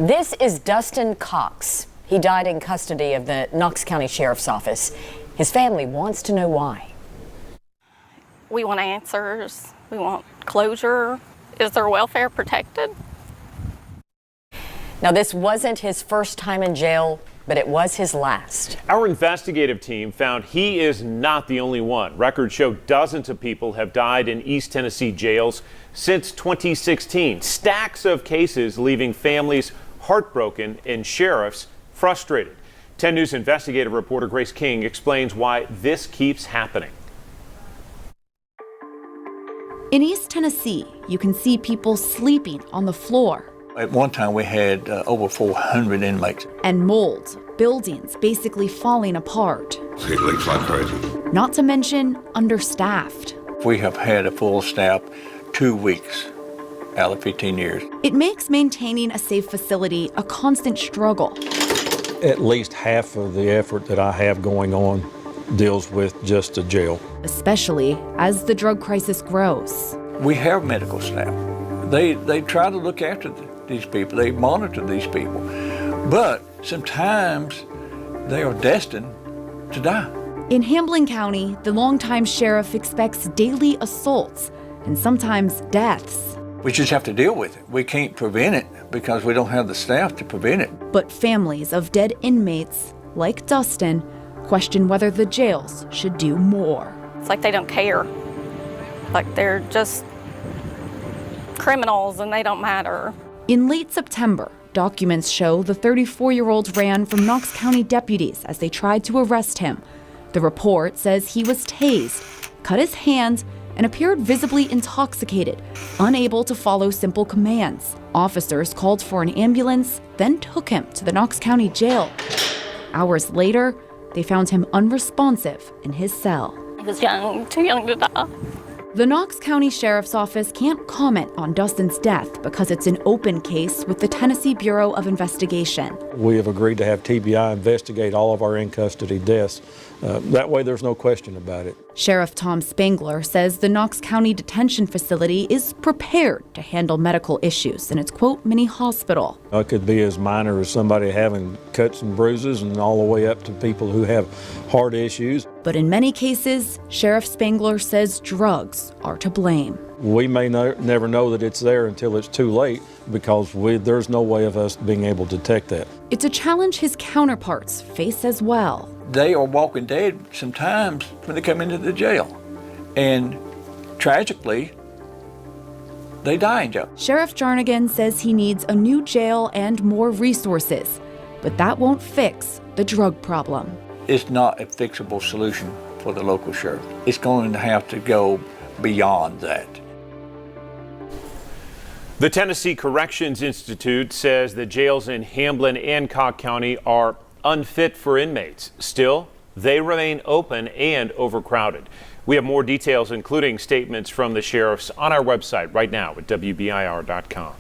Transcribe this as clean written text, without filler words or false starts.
This is Dustin Cox. He died in custody of the Knox County Sheriff's Office. His family wants to know why. We want answers. We want closure. Is their welfare protected? Now, this wasn't his first time in jail, but it was his last. Our investigative team found he is not the only one. Records show dozens of people have died in East Tennessee jails since 2016. Stacks of cases leaving families heartbroken and sheriffs frustrated. 10 News investigative reporter Grace King explains why this keeps happening. In East Tennessee, you can see people sleeping on the floor. At one time, we had over 400 inmates. And mold, buildings basically falling apart. It leaks like crazy. Not to mention understaffed. We have had a full staff 2 weeks out of 15 years. It makes maintaining a safe facility a constant struggle. At least half of the effort that I have going on deals with just a jail. Especially as the drug crisis grows. We have medical staff. They try to look after these people. They monitor these people. But sometimes they are destined to die. In Hamblin County, the longtime sheriff expects daily assaults and sometimes deaths. We just have to deal with it. We can't prevent it because we don't have the staff to prevent it. But families of dead inmates, like Dustin, question whether the jails should do more. It's like they don't care. Like they're just criminals and they don't matter. In late September, documents show the 34-year-old ran from Knox County deputies as they tried to arrest him. The report says he was tased, cut his hands, and appeared visibly intoxicated, unable to follow simple commands. Officers called for an ambulance, then took him to the Knox County jail. Hours later, they found him unresponsive in his cell. He was young, too young to die. The Knox County Sheriff's Office can't comment on Dustin's death because it's an open case with the Tennessee Bureau of Investigation. We have agreed to have TBI investigate all of our in-custody deaths. That way there's no question about it. Sheriff Tom Spangler says the Knox County Detention Facility is prepared to handle medical issues in its, quote, mini hospital. It could be as minor as somebody having cuts and bruises and all the way up to people who have heart issues. But in many cases, Sheriff Spangler says drugs are to blame. We may never know that it's there until it's too late because there's no way of us being able to detect that. It's a challenge his counterparts face as well. They are walking dead sometimes when they come into the jail. And tragically, they die in jail. Sheriff Jarnigan says he needs a new jail and more resources, but that won't fix the drug problem. It's not a fixable solution for the local sheriff. It's going to have to go beyond that. The Tennessee Corrections Institute says the jails in Hamblin and Cobb County are unfit for inmates. Still, they remain open and overcrowded. We have more details, including statements from the sheriffs, on our website right now at WBIR.com.